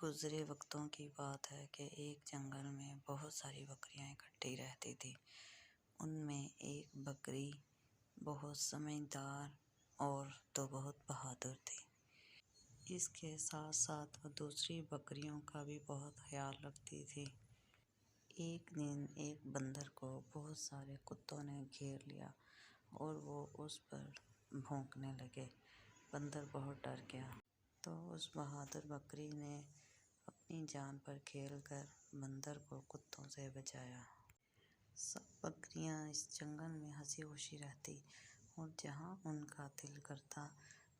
گزرے وقتوں کی بات ہے کہ ایک جنگل میں بہت ساری بکریاں اکٹھی رہتی تھیں۔ ان میں ایک بکری بہت سمجھدار اور تو بہت بہادر تھی۔ اس کے ساتھ ساتھ وہ دوسری بکریوں کا بھی بہت خیال رکھتی تھی۔ ایک دن ایک بندر کو بہت سارے کتوں نے گھیر لیا اور وہ اس پر بھونکنے لگے۔ بندر بہت ڈر گیا تو اس بہادر بکری نے اپنی جان پر کھیل کر بندر کو کتوں سے بچایا۔ سب بکریاں اس جنگل میں ہنسی خوشی رہتی اور جہاں ان کا دل کرتا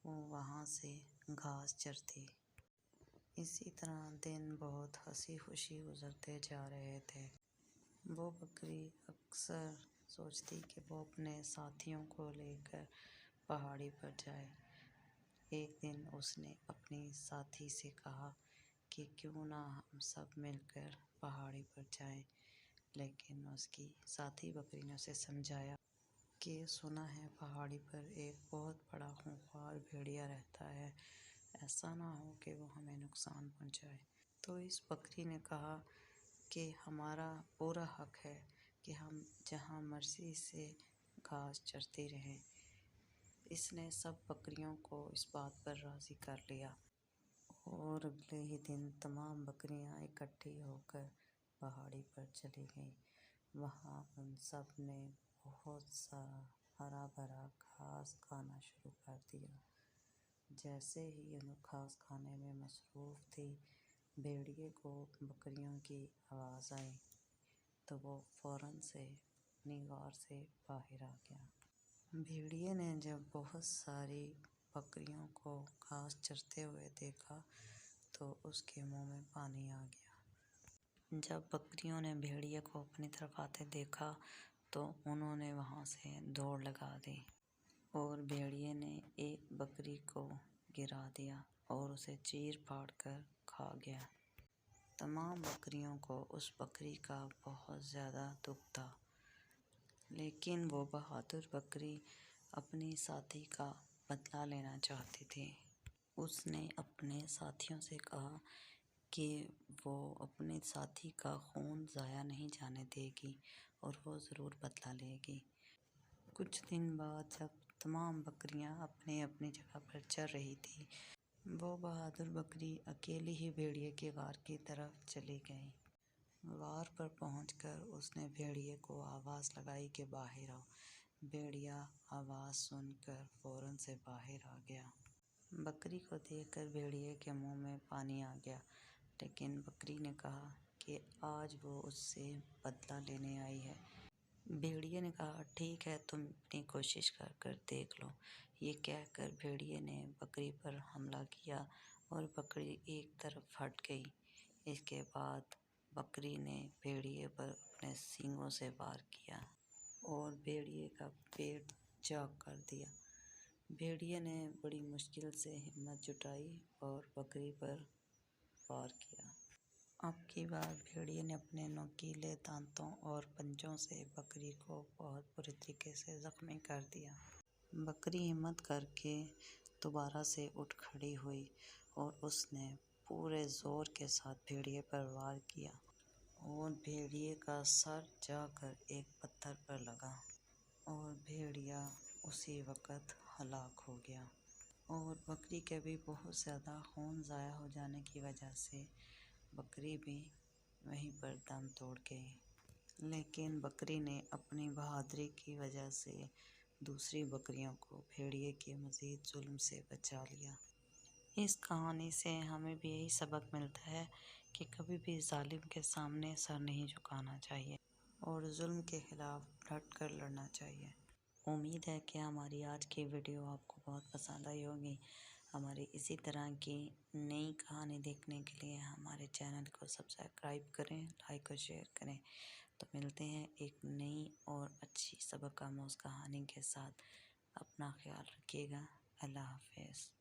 وہ وہاں سے گھاس چرتی۔ اسی طرح دن بہت ہنسی خوشی گزرتے جا رہے تھے۔ وہ بکری اکثر سوچتی کہ وہ اپنے ساتھیوں کو لے کر پہاڑی پر جائے۔ ایک دن اس نے اپنی ساتھی سے کہا کہ کیوں نہ ہم سب مل کر پہاڑی پر جائیں، لیکن اس کی ساتھی بکری نے اسے سمجھایا کہ سنا ہے پہاڑی پر ایک بہت بڑا خونخوار بھیڑیا رہتا ہے، ایسا نہ ہو کہ وہ ہمیں نقصان پہنچائے۔ تو اس بکری نے کہا کہ ہمارا پورا حق ہے کہ ہم جہاں مرضی سے گھاس چرتی رہیں۔ اس نے سب بکریوں کو اس بات پر راضی کر لیا اور اگلے ہی دن تمام بکریاں اکٹھی ہو کر پہاڑی پر چلی گئیں۔ وہاں ان سب نے بہت سارا ہرا بھرا گھاس کھانا شروع کر دیا۔ جیسے ہی ان گھاس کھانے میں مصروف تھی، بھیڑیے کو بکریوں کی آواز آئی تو وہ فوراً سے اپنی غار سے باہر آ گیا۔ بھیڑیے نے جب بہت ساری بکریوں کو گھاس چرتے ہوئے دیکھا تو اس کے منہ میں پانی آ گیا۔ جب بکریوں نے بھیڑیے کو اپنی طرف آتے دیکھا تو انہوں نے وہاں سے دوڑ لگا دی اور بھیڑیے نے ایک بکری کو گرا دیا اور اسے چیر پھاڑ کر کھا گیا۔ تمام بکریوں کو اس بکری کا بہت زیادہ دکھ تھا، لیکن وہ بہادر بکری اپنی ساتھی کا بدلہ لینا چاہتی تھی۔ اس نے اپنے ساتھیوں سے کہا کہ وہ اپنے ساتھی کا خون ضائع نہیں جانے دے گی اور وہ ضرور بدلہ لے گی۔ کچھ دن بعد جب تمام بکریاں اپنی اپنی جگہ پر چر رہی تھیں، وہ بہادر بکری اکیلی ہی بھیڑیے کی غار کی طرف چلی گئی۔ غار پر پہنچ کر اس نے بھیڑیے کو آواز لگائی کہ باہر آؤ۔ بھیڑیا آواز سن کر فوراً سے باہر آ گیا۔ بکری کو دیکھ کر بھیڑیے کے منہ میں پانی آ گیا، لیکن بکری نے کہا کہ آج وہ اس سے بدلہ لینے آئی ہے۔ بھیڑیے نے کہا ٹھیک ہے، تم اپنی کوشش کر کر دیکھ لو۔ یہ کہہ کر بھیڑیے نے بکری پر حملہ کیا اور بکری ایک طرف ہٹ گئی۔ اس کے بعد بکری نے بھیڑیے پر اپنے سینگوں سے وار کیا اور بھیڑیے کا پیٹ چاک کر دیا۔ بھیڑیے نے بڑی مشکل سے ہمت جٹائی اور بکری پر وار کیا۔ اب کی بار بھیڑیے نے اپنے نوکیلے دانتوں اور پنجوں سے بکری کو بہت بری طریقے سے زخمی کر دیا۔ بکری ہمت کر کے دوبارہ سے اٹھ کھڑی ہوئی اور اس نے پورے زور کے ساتھ بھیڑیے پر وار کیا اور بھیڑیے کا سر جا کر ایک پتھر پر لگا اور بھیڑیا اسی وقت ہلاک ہو گیا۔ اور بکری کے بھی بہت زیادہ خون ضائع ہو جانے کی وجہ سے بکری بھی وہیں پر دم توڑ گئی، لیکن بکری نے اپنی بہادری کی وجہ سے دوسری بکریوں کو بھیڑیے کے مزید ظلم سے بچا لیا۔ اس کہانی سے ہمیں بھی یہی سبق ملتا ہے کہ کبھی بھی ظالم کے سامنے سر نہیں جھکانا چاہیے اور ظلم کے خلاف ڈٹ کر لڑنا چاہیے۔ امید ہے کہ ہماری آج کی ویڈیو آپ کو بہت پسند آئی ہوگی۔ ہماری اسی طرح کی نئی کہانی دیکھنے کے لیے ہمارے چینل کو سبسکرائب کریں، لائک اور شیئر کریں۔ تو ملتے ہیں ایک نئی اور اچھی سبق آموز کہانی کے ساتھ۔ اپنا خیال رکھیے گا۔ اللہ حافظ۔